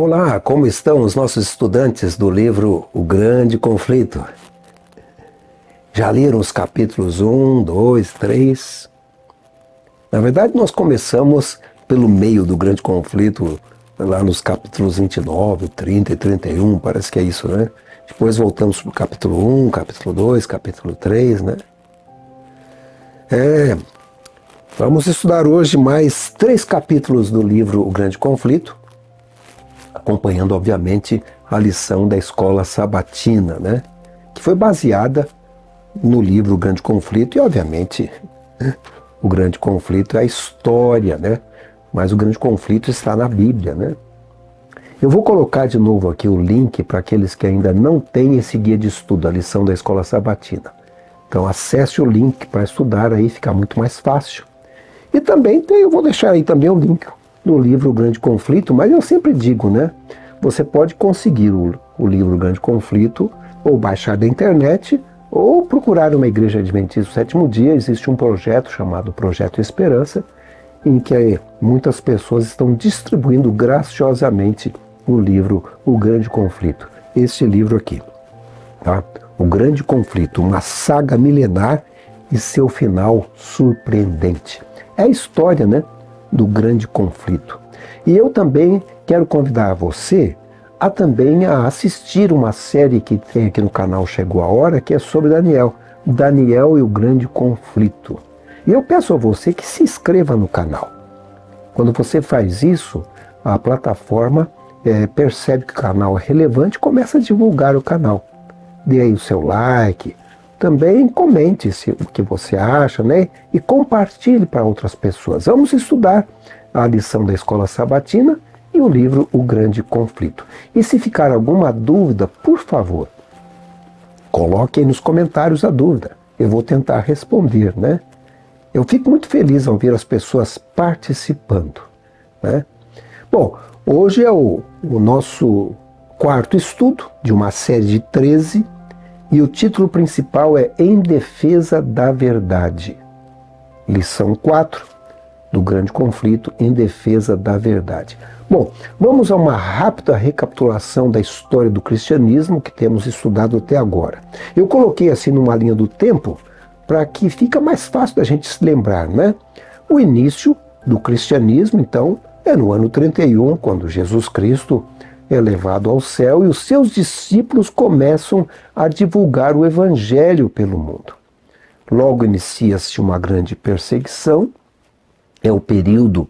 Olá, como estão os nossos estudantes do livro O Grande Conflito? Já leram os capítulos 1, 2, 3? Na verdade, nós começamos pelo meio do Grande Conflito, lá nos capítulos 29, 30 e 31, parece que é isso, né? Depois voltamos para o capítulo 1, capítulo 2, capítulo 3, né? Vamos estudar hoje mais 3 capítulos do livro O Grande Conflito, acompanhando, obviamente, a lição da escola sabatina, né? Que foi baseada no livro O Grande Conflito e, obviamente, o Grande Conflito é a história, né? Mas o Grande Conflito está na Bíblia, né? Eu vou colocar de novo aqui o link para aqueles que ainda não têm esse guia de estudo, a lição da escola sabatina. Então acesse o link para estudar, aí fica muito mais fácil. E também eu vou deixar aí também o link do livro O Grande Conflito, mas eu sempre digo, né? Você pode conseguir o livro O Grande Conflito, ou baixar da internet, ou procurar uma igreja adventista do sétimo dia. Existe um projeto chamado Projeto Esperança, em que muitas pessoas estão distribuindo graciosamente o livro O Grande Conflito. Este livro aqui, tá? O Grande Conflito, uma saga milenar e seu final surpreendente. É a história, né, do Grande Conflito. E eu também quero convidar você a também assistir uma série que tem aqui no canal Chegou a Hora, que é sobre Daniel. Daniel e o Grande Conflito. E eu peço a você que se inscreva no canal. Quando você faz isso, a plataforma percebe que o canal é relevante e começa a divulgar o canal. Dê aí o seu like, também comente o que você acha, né? E compartilhe para outras pessoas. Vamos estudar a lição da escola sabatina e o livro O Grande Conflito. E se ficar alguma dúvida, por favor, coloque aí nos comentários a dúvida. Eu vou tentar responder, né? Eu fico muito feliz ao ver as pessoas participando, né? Bom, hoje é o nosso quarto estudo de uma série de 13, e o título principal é Em Defesa da Verdade. Lição 4 do Grande Conflito, Em Defesa da Verdade. Bom, vamos a uma rápida recapitulação da história do cristianismo que temos estudado até agora. Eu coloquei assim numa linha do tempo para que fica mais fácil da gente se lembrar, né? O início do cristianismo, então, é no ano 31, quando Jesus Cristo é levado ao céu e os seus discípulos começam a divulgar o evangelho pelo mundo. Logo inicia-se uma grande perseguição, é o período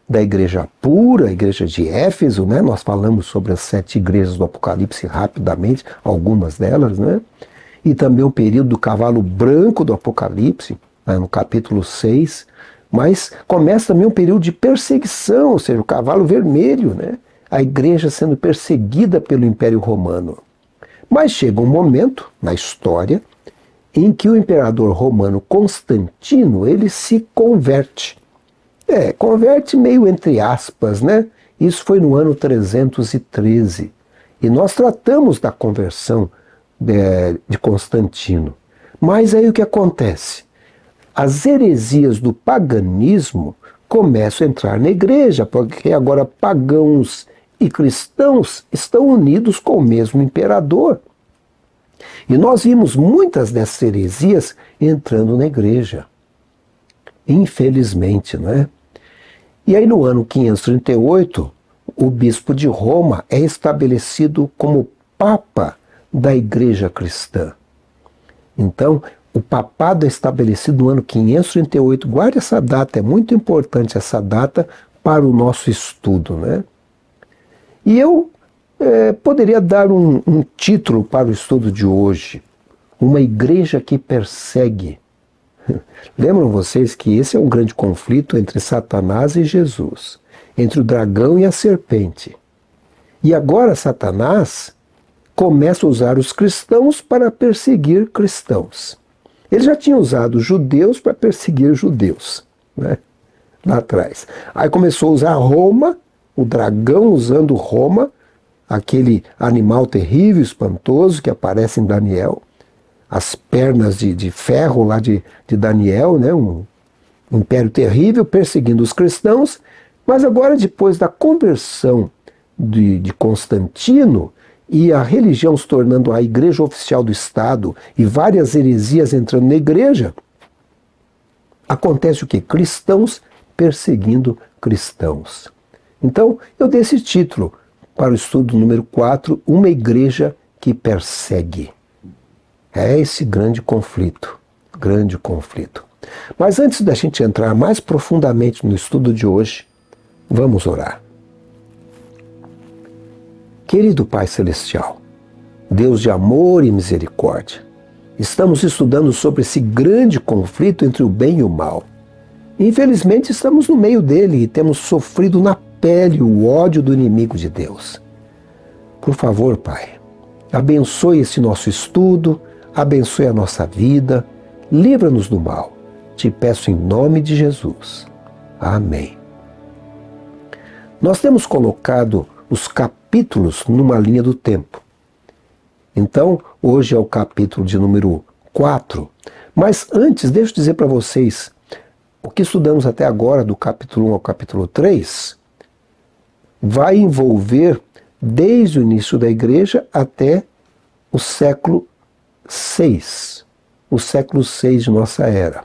da igreja pura, a igreja de Éfeso, né? Nós falamos sobre as 7 igrejas do Apocalipse rapidamente, algumas delas, né? E também o período do cavalo branco do Apocalipse, né? No capítulo 6, mas começa também um período de perseguição, ou seja, o cavalo vermelho, né? A igreja sendo perseguida pelo Império Romano. Mas chega um momento na história em que o imperador romano Constantino, ele se converte. Converte meio entre aspas, né? Isso foi no ano 313. E nós tratamos da conversão de Constantino. Mas aí o que acontece? As heresias do paganismo começam a entrar na igreja, porque agora pagãos e cristãos estão unidos com o mesmo imperador. E nós vimos muitas dessas heresias entrando na igreja. Infelizmente, não é? E aí no ano 538, o bispo de Roma é estabelecido como papa da igreja cristã. Então, o papado é estabelecido no ano 538. Guarde essa data, é muito importante essa data para o nosso estudo, né? E eu poderia dar um título para o estudo de hoje: Uma igreja que persegue. Lembram vocês que esse é um grande conflito entre Satanás e Jesus, entre o dragão e a serpente. E agora Satanás começa a usar os cristãos para perseguir cristãos. Ele já tinha usado judeus para perseguir judeus, né? Lá atrás. Aí começou a usar Roma, o dragão usando Roma, aquele animal terrível, espantoso que aparece em Daniel, as pernas de ferro lá de Daniel, né? Um império terrível perseguindo os cristãos. Mas agora, depois da conversão de Constantino e a religião se tornando a igreja oficial do Estado e várias heresias entrando na igreja, acontece o quê? Cristãos perseguindo cristãos. Então, eu dei esse título para o estudo número 4, Uma Igreja que Persegue. É esse grande conflito, grande conflito. Mas antes da gente entrar mais profundamente no estudo de hoje, vamos orar. Querido Pai Celestial, Deus de amor e misericórdia, estamos estudando sobre esse grande conflito entre o bem e o mal. Infelizmente estamos no meio dele e temos sofrido na pele o ódio do inimigo de Deus. Por favor, Pai, abençoe esse nosso estudo, abençoe a nossa vida, livra-nos do mal. Te peço em nome de Jesus. Amém. Nós temos colocado os capítulos numa linha do tempo. Então, hoje é o capítulo de número 4. Mas antes, deixa eu dizer para vocês, o que estudamos até agora, do capítulo 1 ao capítulo 3, vai envolver desde o início da igreja até o século 6, o século 6 de nossa era.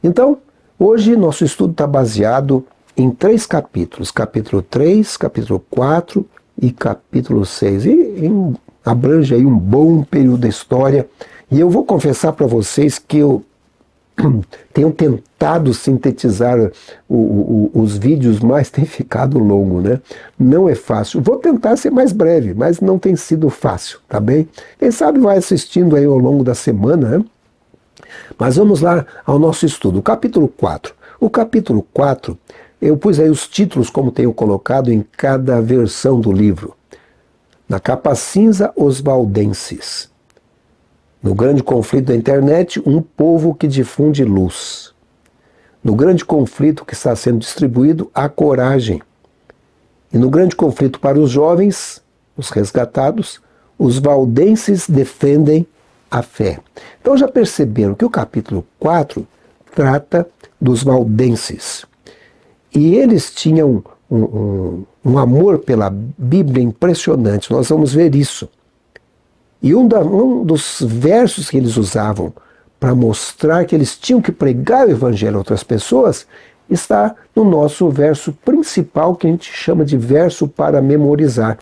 Então, hoje nosso estudo está baseado em 3 capítulos, capítulo 3, capítulo 4 e capítulo 6. E abrange aí um bom período da história. E eu vou confessar para vocês que eu tenho tentado sintetizar os vídeos, mas tem ficado longo, né? Não é fácil. Vou tentar ser mais breve, mas não tem sido fácil, tá bem? Quem sabe vai assistindo aí ao longo da semana, né? Mas vamos lá ao nosso estudo. O capítulo 4. O capítulo 4, eu pus aí os títulos como tenho colocado em cada versão do livro. Na capa cinza, os valdenses. No grande conflito da internet, um povo que difunde luz. No grande conflito que está sendo distribuído, a coragem. E no grande conflito para os jovens, os resgatados, os valdenses defendem a fé. Então já perceberam que o capítulo 4 trata dos valdenses. E eles tinham um amor pela Bíblia impressionante. Nós vamos ver isso. E um dos versos que eles usavam para mostrar que eles tinham que pregar o evangelho a outras pessoas está no nosso verso principal, que a gente chama de verso para memorizar.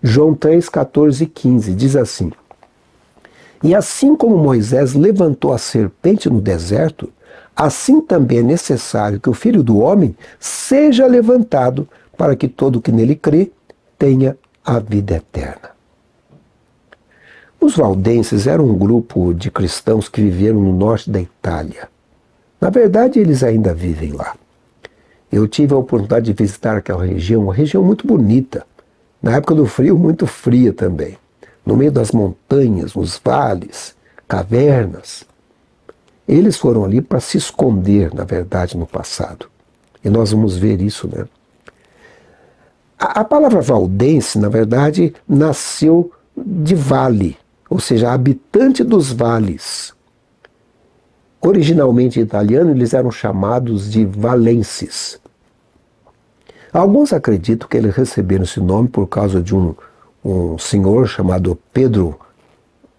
João 3, 14 e 15 diz assim: E assim como Moisés levantou a serpente no deserto, assim também é necessário que o Filho do Homem seja levantado, para que todo que nele crê tenha a vida eterna. Os valdenses eram um grupo de cristãos que viveram no norte da Itália. Na verdade, eles ainda vivem lá. Eu tive a oportunidade de visitar aquela região, uma região muito bonita. Na época do frio, muito fria também. No meio das montanhas, nos vales, cavernas. Eles foram ali para se esconder, na verdade, no passado. E nós vamos ver isso, né? A palavra valdense, na verdade, nasceu de vale, ou seja, habitante dos vales. Originalmente em italiano, eles eram chamados de valenses. Alguns acreditam que eles receberam esse nome por causa de um senhor chamado Pedro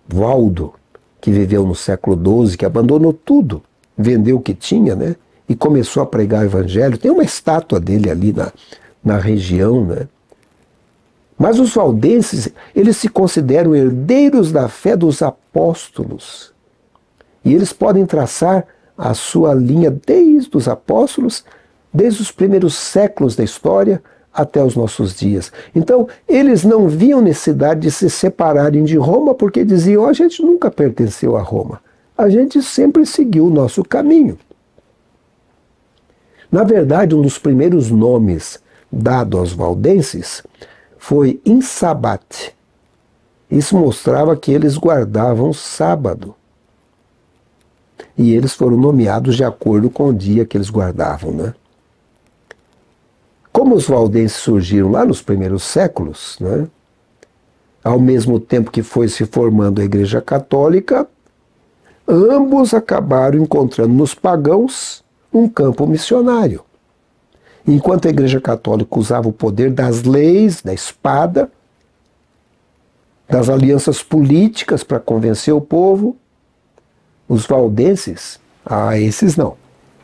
Valdo, que viveu no século XII, que abandonou tudo, vendeu o que tinha, né? E começou a pregar o evangelho. Tem uma estátua dele ali na região, né? Mas os valdenses, eles se consideram herdeiros da fé dos apóstolos. E eles podem traçar a sua linha desde os apóstolos, desde os primeiros séculos da história até os nossos dias. Então, eles não viam necessidade de se separarem de Roma, porque diziam: a gente nunca pertenceu a Roma. A gente sempre seguiu o nosso caminho. Na verdade, um dos primeiros nomes dado aos valdenses foi Insabat. Isso mostrava que eles guardavam o sábado. E eles foram nomeados de acordo com o dia que eles guardavam, né? Como os valdenses surgiram lá nos primeiros séculos, né? Ao mesmo tempo que foi se formando a Igreja Católica, ambos acabaram encontrando nos pagãos um campo missionário. Enquanto a Igreja Católica usava o poder das leis, da espada, das alianças políticas para convencer o povo, os valdenses, esses não.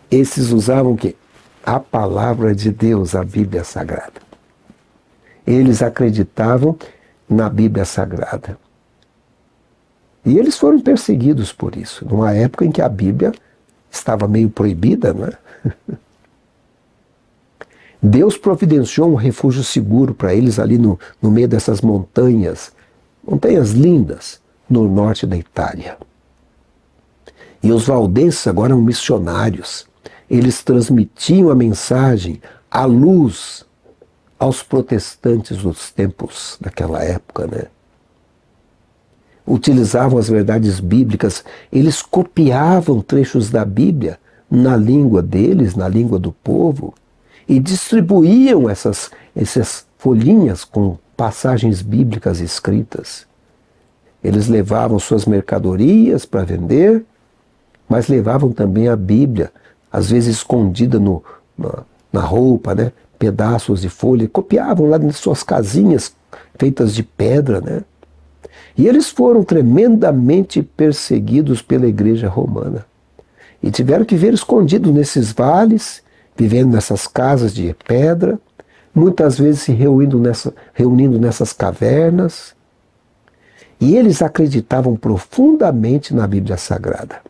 Esses usavam o quê? A palavra de Deus, a Bíblia Sagrada. Eles acreditavam na Bíblia Sagrada. E eles foram perseguidos por isso, numa época em que a Bíblia estava meio proibida, né? Deus providenciou um refúgio seguro para eles ali no meio dessas montanhas lindas, no norte da Itália. E os valdenses agora eram missionários. Eles transmitiam a mensagem, a luz, aos protestantes dos tempos daquela época, né? Utilizavam as verdades bíblicas, eles copiavam trechos da Bíblia na língua deles, na língua do povo, e distribuíam essas folhinhas com passagens bíblicas escritas. Eles levavam suas mercadorias para vender, mas levavam também a Bíblia, às vezes escondida na roupa, né? Pedaços de folha, copiavam lá nas suas casinhas feitas de pedra, né? E eles foram tremendamente perseguidos pela Igreja Romana. E tiveram que viver escondidos nesses vales, vivendo nessas casas de pedra, muitas vezes se reunindo nessas cavernas. E eles acreditavam profundamente na Bíblia Sagrada.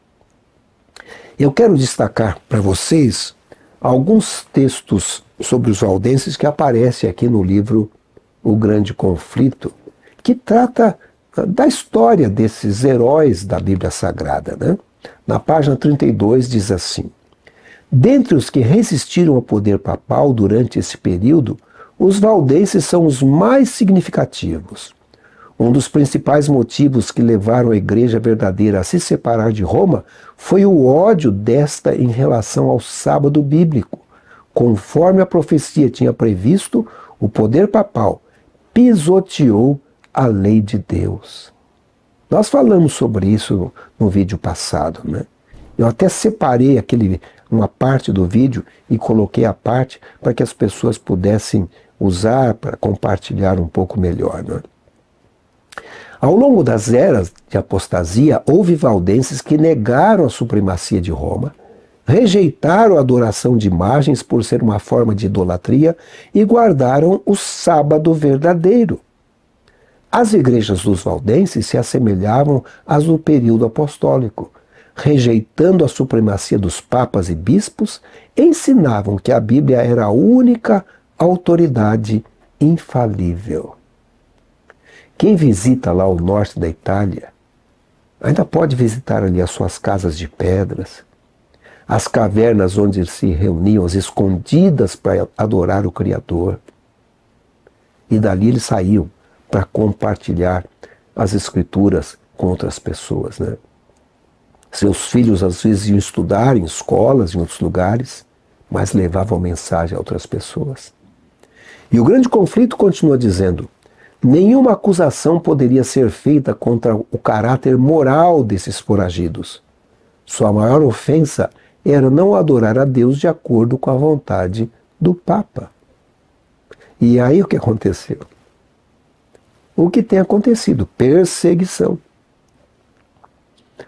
Eu quero destacar para vocês alguns textos sobre os valdenses que aparecem aqui no livro O Grande Conflito, que trata da história desses heróis da Bíblia Sagrada, né? Na página 32 diz assim: dentre os que resistiram ao poder papal durante esse período, os valdenses são os mais significativos. Um dos principais motivos que levaram a Igreja verdadeira a se separar de Roma foi o ódio desta em relação ao sábado bíblico. Conforme a profecia tinha previsto, o poder papal pisoteou a lei de Deus. Nós falamos sobre isso no vídeo passado, né? Eu até separei uma parte do vídeo e coloquei a parte para que as pessoas pudessem usar para compartilhar um pouco melhor, né? Ao longo das eras de apostasia, houve valdenses que negaram a supremacia de Roma, rejeitaram a adoração de imagens por ser uma forma de idolatria e guardaram o sábado verdadeiro. As igrejas dos valdenses se assemelhavam às do período apostólico. Rejeitando a supremacia dos papas e bispos, ensinavam que a Bíblia era a única autoridade infalível. Quem visita lá o norte da Itália, ainda pode visitar ali as suas casas de pedras, as cavernas onde se reuniam, as escondidas para adorar o Criador. E dali eles saíam para compartilhar as Escrituras com outras pessoas, né? Seus filhos às vezes iam estudar em escolas, em outros lugares, mas levavam mensagem a outras pessoas. E o Grande Conflito continua dizendo: nenhuma acusação poderia ser feita contra o caráter moral desses foragidos. Sua maior ofensa era não adorar a Deus de acordo com a vontade do Papa. E aí o que aconteceu? O que tem acontecido? Perseguição.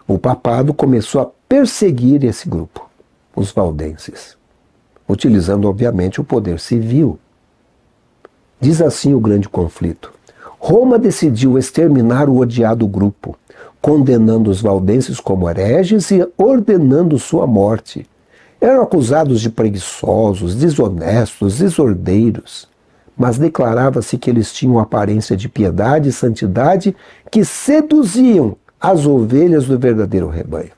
O papado começou a perseguir esse grupo, os valdenses, utilizando obviamente o poder civil. Diz assim o Grande Conflito: Roma decidiu exterminar o odiado grupo, condenando os valdenses como hereges e ordenando sua morte. Eram acusados de preguiçosos, desonestos, desordeiros, mas declarava-se que eles tinham aparência de piedade e santidade que seduziam as ovelhas do verdadeiro rebanho.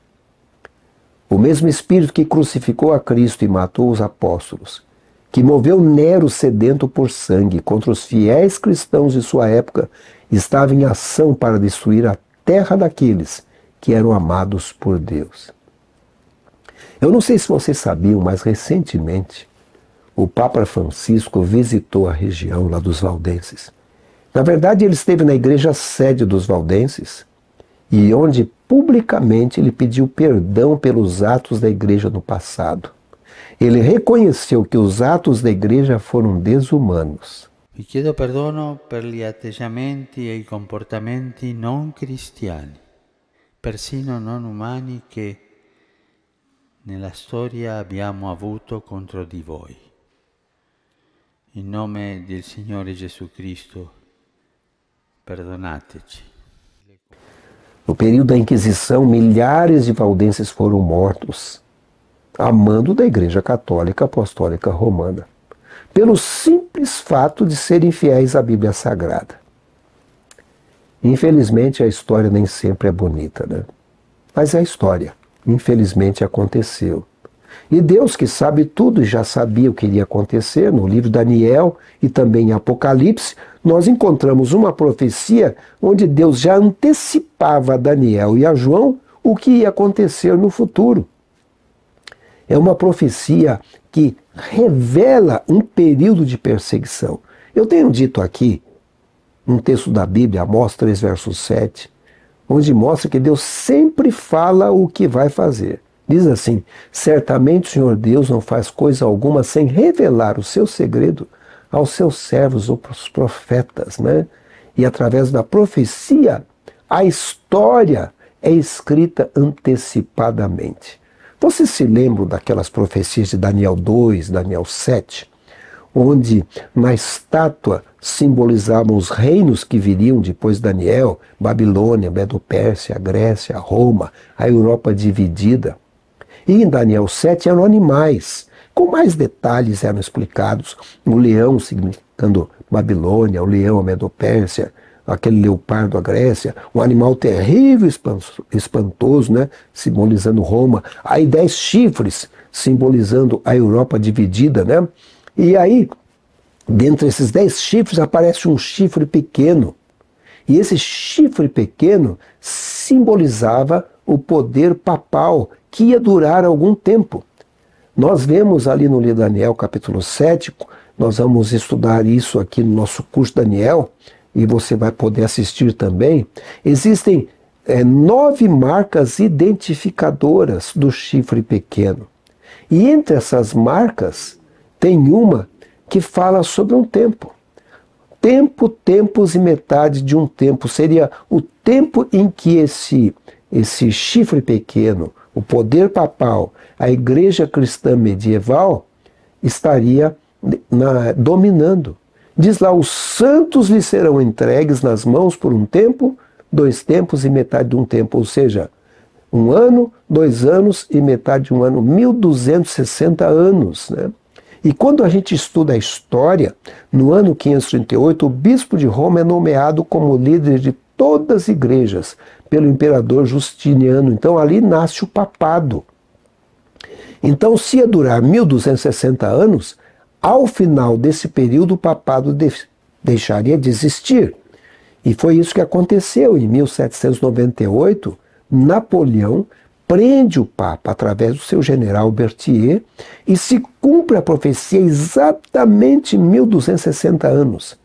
O mesmo Espírito que crucificou a Cristo e matou os apóstolos, que moveu Nero sedento por sangue contra os fiéis cristãos de sua época, estava em ação para destruir a terra daqueles que eram amados por Deus. Eu não sei se vocês sabiam, mas recentemente o Papa Francisco visitou a região lá dos valdenses. Na verdade, ele esteve na igreja sede dos valdenses, e onde publicamente ele pediu perdão pelos atos da igreja no passado. Ele reconheceu que os atos da igreja foram desumanos. Vi chiedo perdono per gli atteggiamenti e i comportamenti non cristiani, persino non umani, che nella storia abbiamo avuto contro di voi. In nome del Signore Gesù Cristo, perdonateci. No período da Inquisição, milhares de valdenses foram mortos, a mando da Igreja Católica Apostólica Romana, pelo simples fato de serem fiéis à Bíblia Sagrada. Infelizmente, a história nem sempre é bonita, né? Mas é a história. Infelizmente aconteceu. E Deus, que sabe tudo e já sabia o que iria acontecer, no livro de Daniel e também em Apocalipse, nós encontramos uma profecia onde Deus já antecipava a Daniel e a João o que ia acontecer no futuro. É uma profecia que revela um período de perseguição. Eu tenho dito aqui, um texto da Bíblia, Amós 3, verso 7, onde mostra que Deus sempre fala o que vai fazer. Diz assim: certamente o Senhor Deus não faz coisa alguma sem revelar o seu segredo aos seus servos, ou os profetas, né? E através da profecia, a história é escrita antecipadamente. Vocês se lembram daquelas profecias de Daniel 2, Daniel 7, onde na estátua simbolizavam os reinos que viriam depois de Daniel: Babilônia, Medo-Pérsia, Grécia, Roma, a Europa dividida. E em Daniel 7 eram animais, com mais detalhes eram explicados. O leão significando Babilônia, o leão a Medo-Pérsia, aquele leopardo a Grécia, um animal terrível, espantoso, né? Simbolizando Roma. Aí 10 chifres, simbolizando a Europa dividida, né? E aí, dentre esses 10 chifres, aparece um chifre pequeno. E esse chifre pequeno simbolizava o poder papal, que ia durar algum tempo. Nós vemos ali no livro de Daniel, capítulo 7, nós vamos estudar isso aqui no nosso curso Daniel, e você vai poder assistir também. Existem 9 marcas identificadoras do chifre pequeno. E entre essas marcas, tem uma que fala sobre um tempo. Tempo, tempos e metade de um tempo. Seria o tempo em que esse chifre pequeno, o poder papal, a igreja cristã medieval, estaria dominando. Diz lá: os santos lhe serão entregues nas mãos por um tempo, 2 tempos e metade de um tempo. Ou seja, 1 ano, 2 anos e metade de um ano, 1260 anos, né? E quando a gente estuda a história, no ano 538, o bispo de Roma é nomeado como líder de todas as igrejas pelo imperador Justiniano. Então ali nasce o papado. Então, se ia durar 1260 anos, ao final desse período o papado deixaria de existir. E foi isso que aconteceu. Em 1798, Napoleão prende o Papa através do seu general Berthier e se cumpre a profecia exatamente em 1260 anos.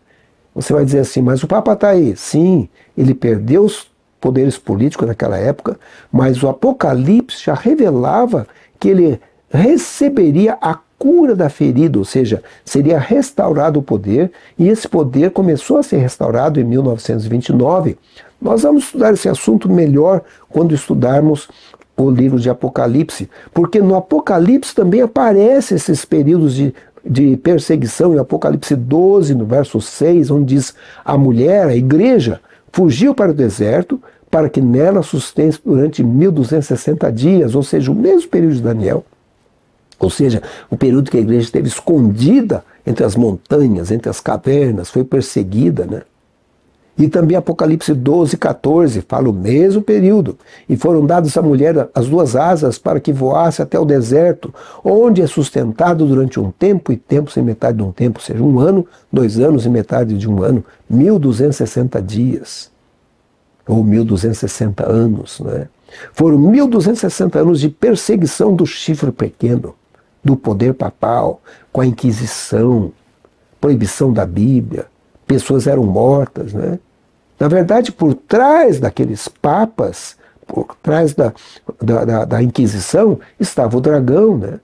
Você vai dizer assim: mas o Papa está aí. Sim, ele perdeu os poderes políticos naquela época, mas o Apocalipse já revelava que ele receberia a cura da ferida, ou seja, seria restaurado o poder, e esse poder começou a ser restaurado em 1929. Nós vamos estudar esse assunto melhor quando estudarmos o livro de Apocalipse, porque no Apocalipse também aparecem esses períodos de perseguição. Em Apocalipse 12, no verso 6, onde diz: a mulher, a igreja, fugiu para o deserto para que nela sustente durante 1260 dias, ou seja, o mesmo período de Daniel. Ou seja, o período que a igreja esteve escondida entre as montanhas, entre as cavernas, foi perseguida, né? E também Apocalipse 12, 14, fala o mesmo período. E foram dadas à mulher as 2 asas para que voasse até o deserto, onde é sustentado durante um tempo e tempos e metade de um tempo, ou seja, 1 ano, 2 anos e metade de um ano, 1260 dias, ou 1260 anos, né? Foram 1260 anos de perseguição do chifre pequeno, do poder papal, com a Inquisição, proibição da Bíblia, pessoas eram mortas, né? Na verdade, por trás daqueles papas, por trás da Inquisição, estava o dragão, né?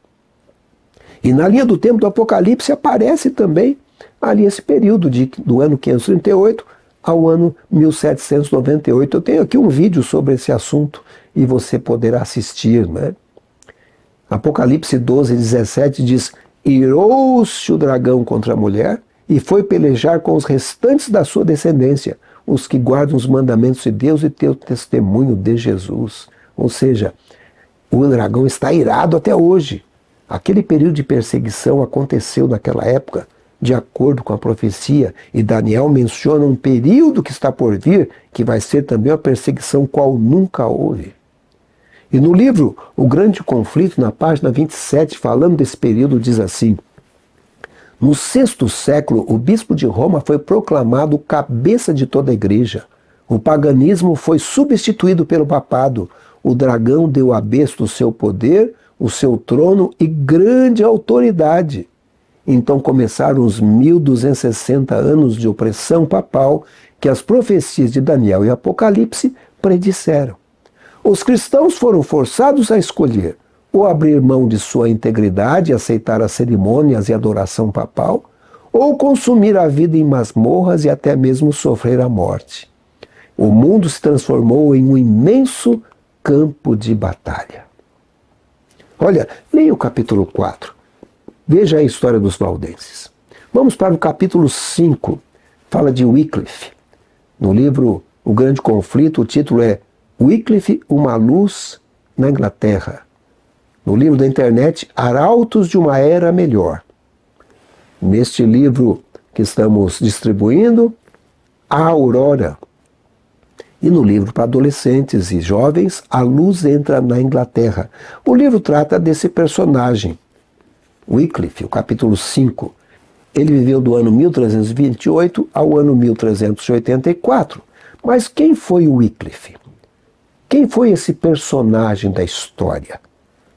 E na linha do tempo do Apocalipse aparece também ali esse período do ano 538 ao ano 1798. Eu tenho aqui um vídeo sobre esse assunto e você poderá assistir, né? Apocalipse 12, 17 diz: irou-se o dragão contra a mulher e foi pelejar com os restantes da sua descendência, os que guardam os mandamentos de Deus e têm o testemunho de Jesus. Ou seja, o dragão está irado até hoje. Aquele período de perseguição aconteceu naquela época, de acordo com a profecia, e Daniel menciona um período que está por vir, que vai ser também uma perseguição qual nunca houve. E no livro O Grande Conflito, na página 27, falando desse período, diz assim: no 6º século, o bispo de Roma foi proclamado cabeça de toda a igreja. O paganismo foi substituído pelo papado. O dragão deu à besta o seu poder, o seu trono e grande autoridade. Então começaram os 1260 anos de opressão papal que as profecias de Daniel e Apocalipse predisseram. Os cristãos foram forçados a escolher ou abrir mão de sua integridade e aceitar as cerimônias e adoração papal, ou consumir a vida em masmorras e até mesmo sofrer a morte. O mundo se transformou em um imenso campo de batalha. Olha, leia o capítulo 4. Veja a história dos valdenses. Vamos para o capítulo 5. Fala de Wycliffe. No livro O Grande Conflito, o título é Wycliffe, uma luz na Inglaterra. No livro da internet, Arautos de uma Era Melhor. Neste livro que estamos distribuindo, A Aurora. E no livro para adolescentes e jovens, A Luz Entra na Inglaterra. O livro trata desse personagem, Wycliffe, o capítulo 5. Ele viveu do ano 1328 ao ano 1384. Mas quem foi o Wycliffe? Quem foi esse personagem da história?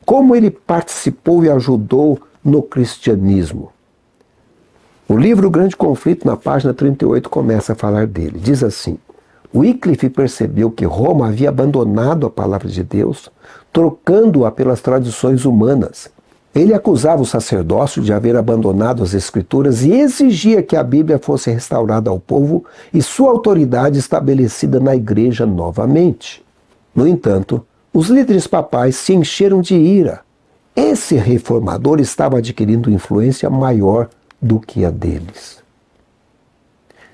Como ele participou e ajudou no cristianismo? O livro O Grande Conflito, na página 38, começa a falar dele. Diz assim: Wycliffe percebeu que Roma havia abandonado a palavra de Deus, trocando-a pelas tradições humanas. Ele acusava o sacerdócio de haver abandonado as Escrituras e exigia que a Bíblia fosse restaurada ao povo e sua autoridade estabelecida na igreja novamente. No entanto, os líderes papais se encheram de ira. Esse reformador estava adquirindo influência maior do que a deles.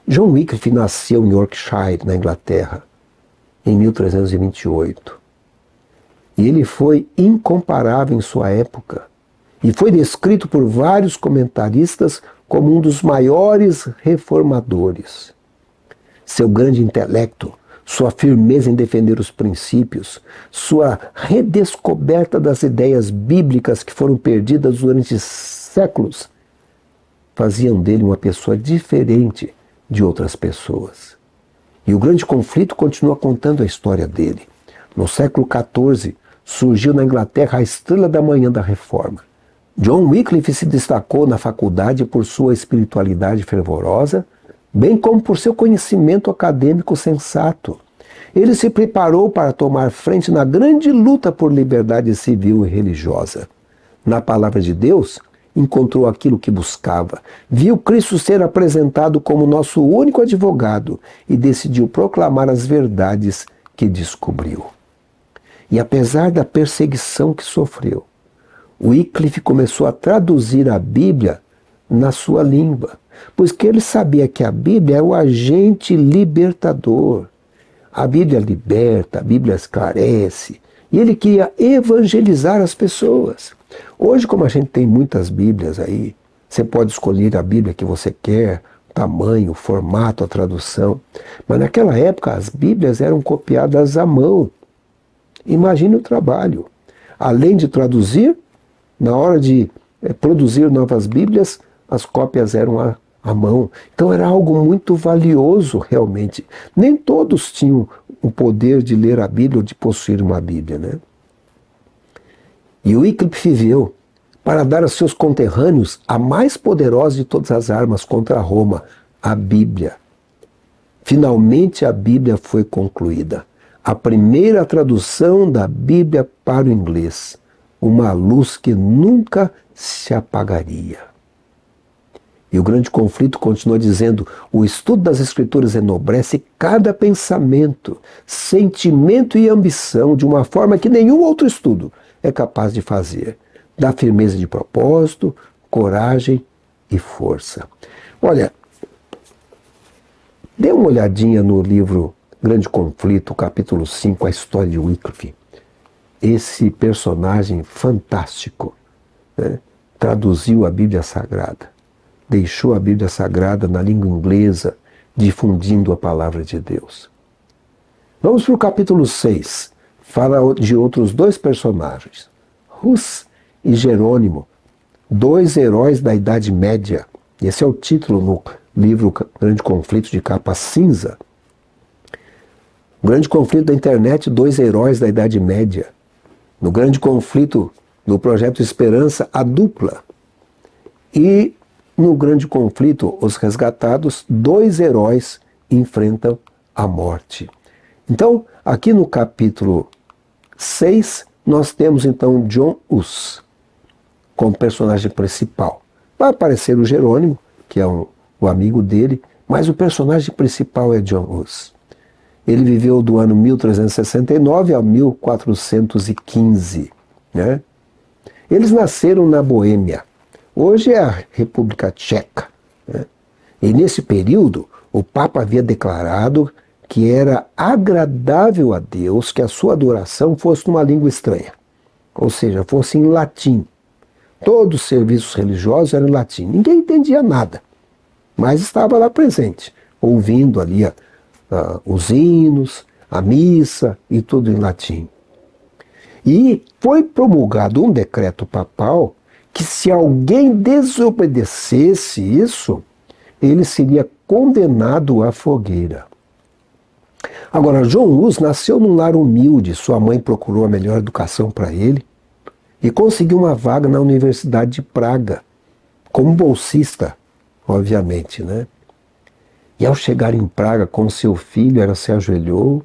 John Wycliffe nasceu em Yorkshire, na Inglaterra, em 1328. E ele foi incomparável em sua época. E foi descrito por vários comentaristas como um dos maiores reformadores. Seu grande intelecto, sua firmeza em defender os princípios, sua redescoberta das ideias bíblicas que foram perdidas durante séculos, faziam dele uma pessoa diferente de outras pessoas. E o Grande Conflito continua contando a história dele. No século XIV, surgiu na Inglaterra a estrela da manhã da Reforma. John Wycliffe se destacou na faculdade por sua espiritualidade fervorosa, bem como por seu conhecimento acadêmico sensato. Ele se preparou para tomar frente na grande luta por liberdade civil e religiosa. Na palavra de Deus, encontrou aquilo que buscava, viu Cristo ser apresentado como nosso único advogado e decidiu proclamar as verdades que descobriu. E apesar da perseguição que sofreu, Wycliffe começou a traduzir a Bíblia na sua língua, pois que ele sabia que a Bíblia é o agente libertador. A Bíblia liberta, a Bíblia esclarece, e ele queria evangelizar as pessoas. Hoje, como a gente tem muitas Bíblias aí, você pode escolher a Bíblia que você quer, o tamanho, o formato, a tradução. Mas naquela época as Bíblias eram copiadas à mão. Imagine o trabalho. Além de traduzir, na hora de produzir novas Bíblias, as cópias eram à mão. Então era algo muito valioso realmente. Nem todos tinham o poder de ler a Bíblia ou de possuir uma Bíblia, né? E Wycliffe viveu para dar a seus conterrâneos a mais poderosa de todas as armas contra Roma, a Bíblia. Finalmente a Bíblia foi concluída. A primeira tradução da Bíblia para o inglês. uma luz que nunca se apagaria. E o grande conflito continua dizendo: o estudo das Escrituras enobrece cada pensamento, sentimento e ambição de uma forma que nenhum outro estudo é capaz de fazer. Dá firmeza de propósito, coragem e força. Olha, dê uma olhadinha no livro Grande Conflito, capítulo 5, a história de Wycliffe. Esse personagem fantástico, né, traduziu a Bíblia Sagrada. Deixou a Bíblia Sagrada na língua inglesa, difundindo a palavra de Deus. Vamos para o capítulo 6. Fala de outros dois personagens, Hus e Jerônimo, dois heróis da Idade Média. Esse é o título no livro Grande Conflito, de capa cinza. Grande Conflito da Internet, dois heróis da Idade Média. No Grande Conflito do Projeto Esperança, a dupla. E no Grande Conflito, os resgatados, dois heróis enfrentam a morte. Então, aqui no capítulo 6, nós temos então John Hus como personagem principal. Vai aparecer o Jerônimo, que é o amigo dele, mas o personagem principal é John Hus. Ele viveu do ano 1369 a 1415. Né? Eles nasceram na Boêmia. Hoje é a República Tcheca. Né? E nesse período, o Papa havia declarado que era agradável a Deus que a sua adoração fosse numa língua estranha. Ou seja, fosse em latim. Todos os serviços religiosos eram em latim. Ninguém entendia nada, mas estava lá presente, ouvindo ali os hinos, a missa e tudo em latim. E foi promulgado um decreto papal que, se alguém desobedecesse isso, ele seria condenado à fogueira. Agora, John Hus nasceu num lar humilde. Sua mãe procurou a melhor educação para ele e conseguiu uma vaga na Universidade de Praga, como bolsista, obviamente, né? E ao chegar em Praga com seu filho, ela se ajoelhou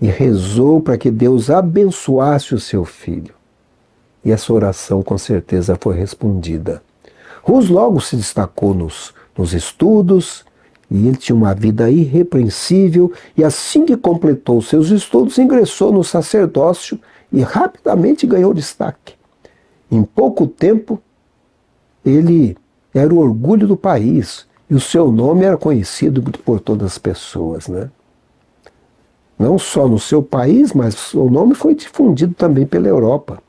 e rezou para que Deus abençoasse o seu filho. E essa oração com certeza foi respondida. Hus logo se destacou nos estudos, e ele tinha uma vida irrepreensível, e assim que completou seus estudos, ingressou no sacerdócio e rapidamente ganhou destaque. Em pouco tempo, ele era o orgulho do país, e o seu nome era conhecido por todas as pessoas, né? Não só no seu país, mas o seu nome foi difundido também pela Europa.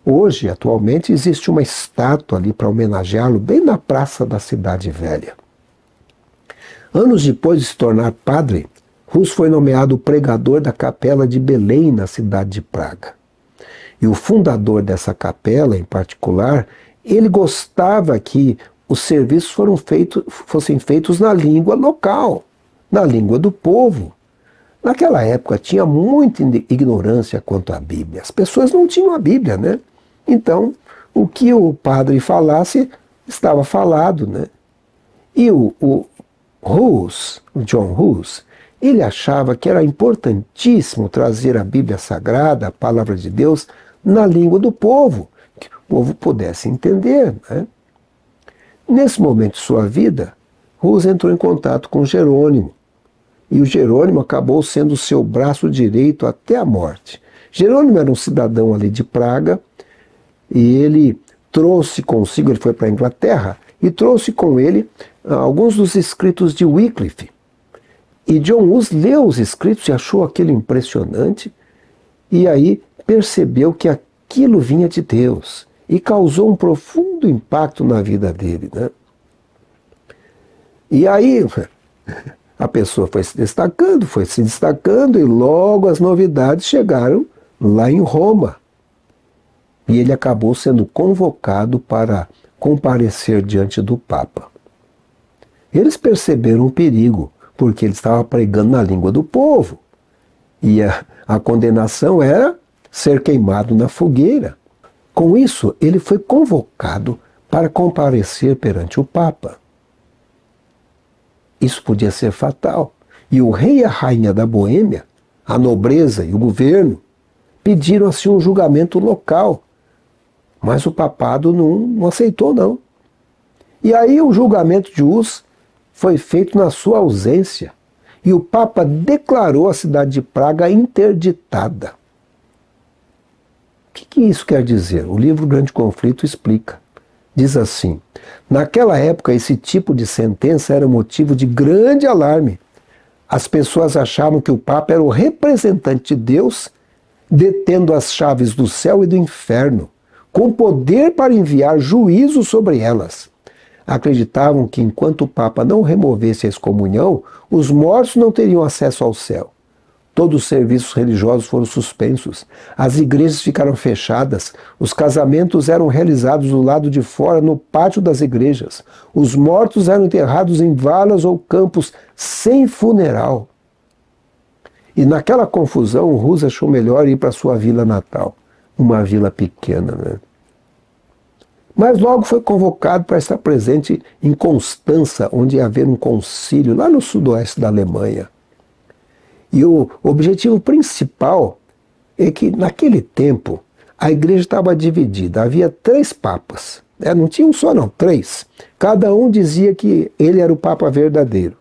Hoje, atualmente, existe uma estátua ali para homenageá-lo, bem na praça da Cidade Velha. Anos depois de se tornar padre, Hus foi nomeado pregador da capela de Belém, na cidade de Praga. E o fundador dessa capela, em particular, ele gostava que os serviços fossem feitos na língua local, na língua do povo. Naquela época tinha muita ignorância quanto à Bíblia. As pessoas não tinham a Bíblia, né? Então, o que o padre falasse, estava falado, né? E o John Hus, ele achava que era importantíssimo trazer a Bíblia Sagrada, a Palavra de Deus, na língua do povo, que o povo pudesse entender, né? Nesse momento de sua vida, Hus entrou em contato com Jerônimo, e o Jerônimo acabou sendo o seu braço direito até a morte. Jerônimo era um cidadão ali de Praga, e ele trouxe consigo, ele foi para a Inglaterra, e trouxe com ele alguns dos escritos de Wycliffe. E John Hus leu os escritos e achou aquilo impressionante, e aí percebeu que aquilo vinha de Deus, e causou um profundo impacto na vida dele, né? E aí a pessoa foi se destacando, e logo as novidades chegaram lá em Roma. E ele acabou sendo convocado para comparecer diante do Papa. Eles perceberam o perigo, porque ele estava pregando na língua do povo. E a condenação era ser queimado na fogueira. Com isso, ele foi convocado para comparecer perante o Papa. Isso podia ser fatal. E o rei e a rainha da Boêmia, a nobreza e o governo, pediram assim um julgamento local Mas o papado não aceitou, não. E aí o julgamento de Hus foi feito na sua ausência. E o Papa declarou a cidade de Praga interditada. O que isso quer dizer? O livro Grande Conflito explica. Diz assim: naquela época esse tipo de sentença era motivo de grande alarme. As pessoas achavam que o Papa era o representante de Deus, detendo as chaves do céu e do inferno, com poder para enviar juízo sobre elas. Acreditavam que enquanto o Papa não removesse a excomunhão, os mortos não teriam acesso ao céu. Todos os serviços religiosos foram suspensos, as igrejas ficaram fechadas, os casamentos eram realizados do lado de fora, no pátio das igrejas. Os mortos eram enterrados em valas ou campos sem funeral. E naquela confusão, o Hus achou melhor ir para sua vila natal, uma vila pequena, né? Mas logo foi convocado para estar presente em Constança, onde ia haver um concílio lá no sudoeste da Alemanha. E o objetivo principal é que, naquele tempo, a igreja estava dividida. Havia 3 papas. Não tinha um só, não, 3. Cada um dizia que ele era o papa verdadeiro.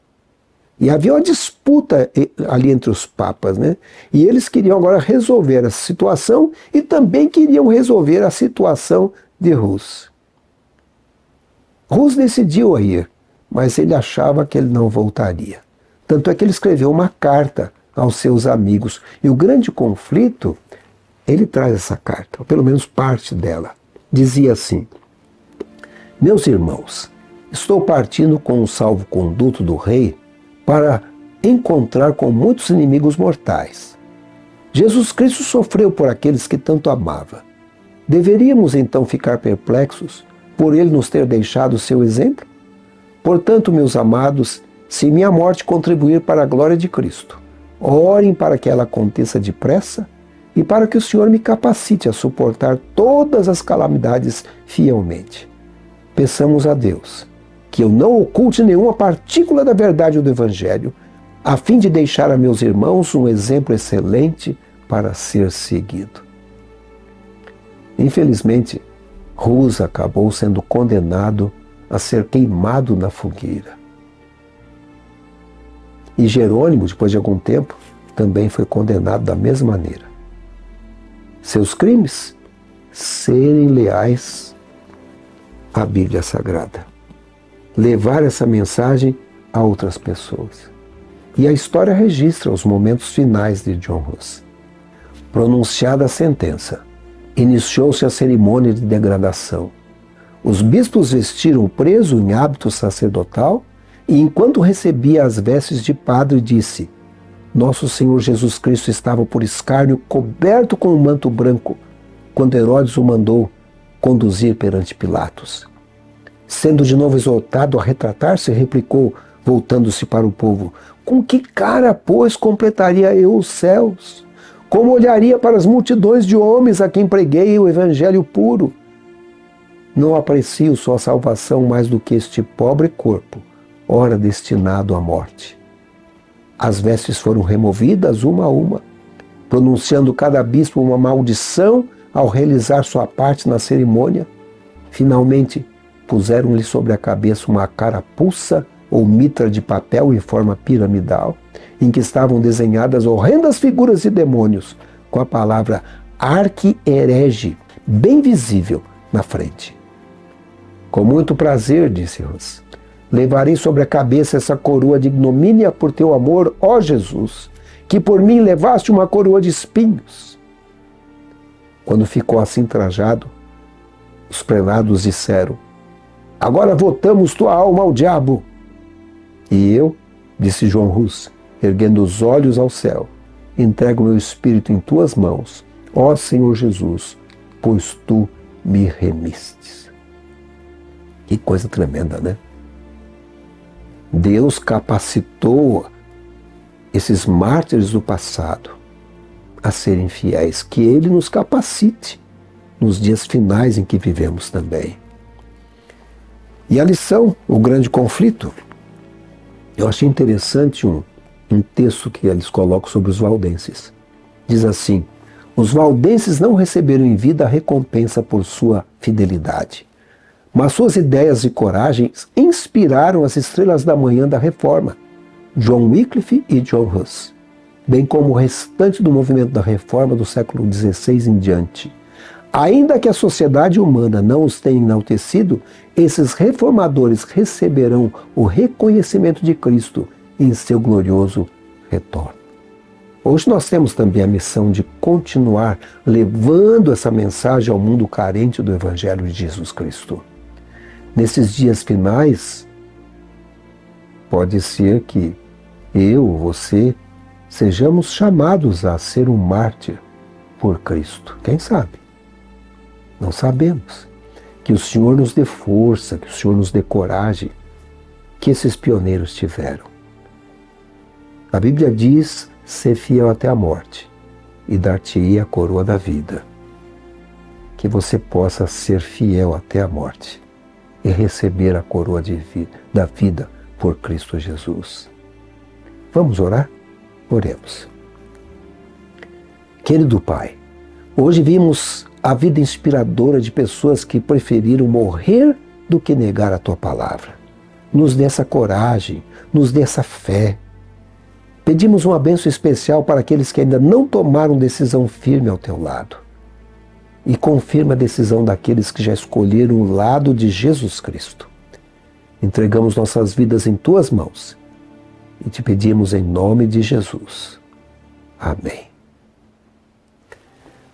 E havia uma disputa ali entre os papas, né? E eles queriam agora resolver essa situação e também queriam resolver a situação de Hus. Hus decidiu a ir, mas ele achava que ele não voltaria. Tanto é que ele escreveu uma carta aos seus amigos. E o Grande Conflito, ele traz essa carta, ou pelo menos parte dela. Dizia assim: meus irmãos, estou partindo com o salvo-conduto do rei para encontrar com muitos inimigos mortais. Jesus Cristo sofreu por aqueles que tanto amava. Deveríamos então ficar perplexos por ele nos ter deixado o seu exemplo? Portanto, meus amados, se minha morte contribuir para a glória de Cristo, orem para que ela aconteça depressa e para que o Senhor me capacite a suportar todas as calamidades fielmente. Peçamos a Deus que eu não oculte nenhuma partícula da verdade do Evangelho, a fim de deixar a meus irmãos um exemplo excelente para ser seguido. Infelizmente, Hus acabou sendo condenado a ser queimado na fogueira. E Jerônimo, depois de algum tempo, também foi condenado da mesma maneira. Seus crimes? Serem leais à Bíblia Sagrada. Levar essa mensagem a outras pessoas. E a história registra os momentos finais de John Hus. Pronunciada a sentença, iniciou-se a cerimônia de degradação. Os bispos vestiram o preso em hábito sacerdotal e, enquanto recebia as vestes de padre, disse: Nosso Senhor Jesus Cristo estava por escárnio coberto com um manto branco, quando Herodes o mandou conduzir perante Pilatos. Sendo de novo exortado a retratar-se, replicou, voltando-se para o povo: Com que cara, pois, completaria eu os céus? Como olharia para as multidões de homens a quem preguei o evangelho puro? Não aprecio sua salvação mais do que este pobre corpo, ora destinado à morte. As vestes foram removidas uma a uma, pronunciando cada bispo uma maldição ao realizar sua parte na cerimônia. Finalmente, puseram-lhe sobre a cabeça uma carapuça ou mitra de papel em forma piramidal, em que estavam desenhadas horrendas figuras de demônios, com a palavra arqui-herege bem visível na frente. Com muito prazer, disse Hus, levarei sobre a cabeça essa coroa de ignomínia por teu amor, ó Jesus, que por mim levaste uma coroa de espinhos. Quando ficou assim trajado, os prelados disseram: Agora votamos tua alma ao diabo. E eu, disse John Hus, erguendo os olhos ao céu, entrego meu espírito em tuas mãos, ó Senhor Jesus, pois tu me remistes. Que coisa tremenda, né? Deus capacitou esses mártires do passado a serem fiéis, que Ele nos capacite nos dias finais em que vivemos também. E a lição, o grande conflito. Eu achei interessante um texto que eles colocam sobre os valdenses. Diz assim: Os valdenses não receberam em vida a recompensa por sua fidelidade. Mas suas ideias e coragens inspiraram as estrelas da manhã da Reforma, John Wycliffe e John Hus, bem como o restante do movimento da Reforma do século XVI em diante. Ainda que a sociedade humana não os tenha enaltecido, esses reformadores receberão o reconhecimento de Cristo em seu glorioso retorno. Hoje nós temos também a missão de continuar levando essa mensagem ao mundo carente do Evangelho de Jesus Cristo. Nesses dias finais, pode ser que eu, você, sejamos chamados a ser um mártir por Cristo. Quem sabe? Não sabemos. Que o Senhor nos dê força, que o Senhor nos dê coragem, que esses pioneiros tiveram. A Bíblia diz: ser fiel até a morte, e dar-te-ei a coroa da vida. Que você possa ser fiel até a morte e receber a coroa da vida por Cristo Jesus. Vamos orar? Oremos. Querido Pai, hoje vimos a vida inspiradora de pessoas que preferiram morrer do que negar a Tua palavra. Nos dê essa coragem, nos dê essa fé. Pedimos uma bênção especial para aqueles que ainda não tomaram decisão firme ao Teu lado. E confirma a decisão daqueles que já escolheram o lado de Jesus Cristo. Entregamos nossas vidas em Tuas mãos e Te pedimos em nome de Jesus. Amém.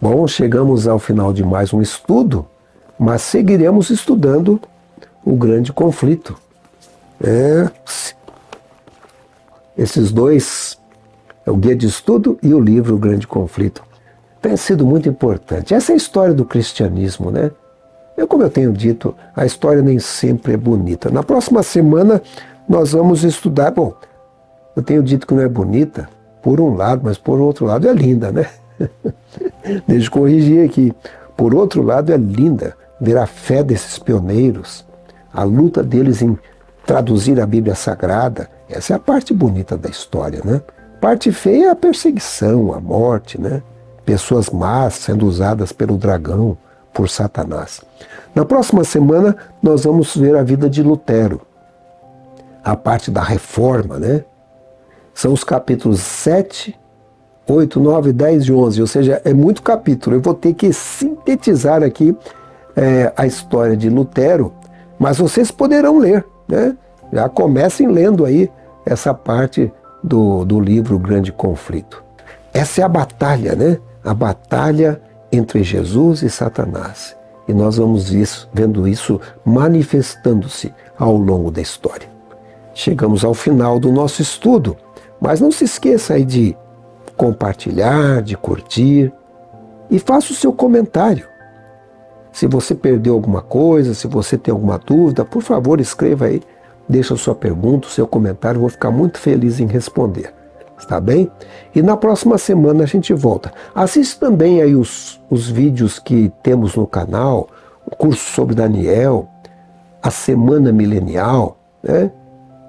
Bom, chegamos ao final de mais um estudo, mas seguiremos estudando o grande conflito. Esses dois, é o guia de estudo e o livro O Grande Conflito, tem sido muito importante. Essa é a história do cristianismo, né? Como eu tenho dito, a história nem sempre é bonita. Na próxima semana nós vamos estudar, eu tenho dito que não é bonita, por um lado, mas por outro lado é linda, né? Deixa eu corrigir aqui. Por outro lado é linda ver a fé desses pioneiros, a luta deles em traduzir a Bíblia Sagrada. Essa é a parte bonita da história, né? Parte feia é a perseguição, a morte, né? Pessoas más sendo usadas pelo dragão, por Satanás. Na próxima semana nós vamos ver a vida de Lutero, a parte da reforma, né? São os capítulos 7, 8, 9, 10 e 11, ou seja, é muito capítulo. Eu vou ter que sintetizar aqui a história de Lutero, mas vocês poderão ler, né? Já comecem lendo aí essa parte do livro O Grande Conflito. Essa é a batalha, né? A batalha entre Jesus e Satanás. E nós vamos vendo isso manifestando-se ao longo da história. Chegamos ao final do nosso estudo, mas não se esqueça aí de compartilhar, de curtir e faça o seu comentário. Se você perdeu alguma coisa, se você tem alguma dúvida, por favor, escreva aí, deixa a sua pergunta, o seu comentário, eu vou ficar muito feliz em responder. Está bem? E na próxima semana a gente volta. Assista também aí os vídeos que temos no canal, o curso sobre Daniel, a Semana Milenial, né?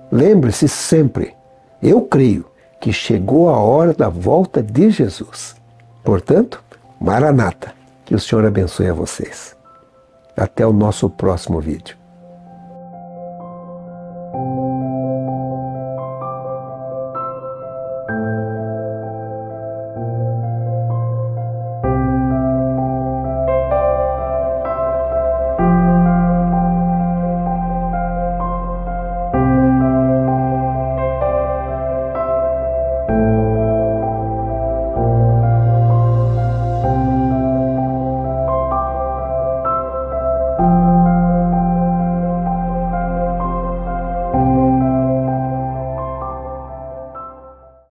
Lembre-se sempre, eu creio que chegou a hora da volta de Jesus. Portanto, Maranata, que o Senhor abençoe a vocês. Até o nosso próximo vídeo.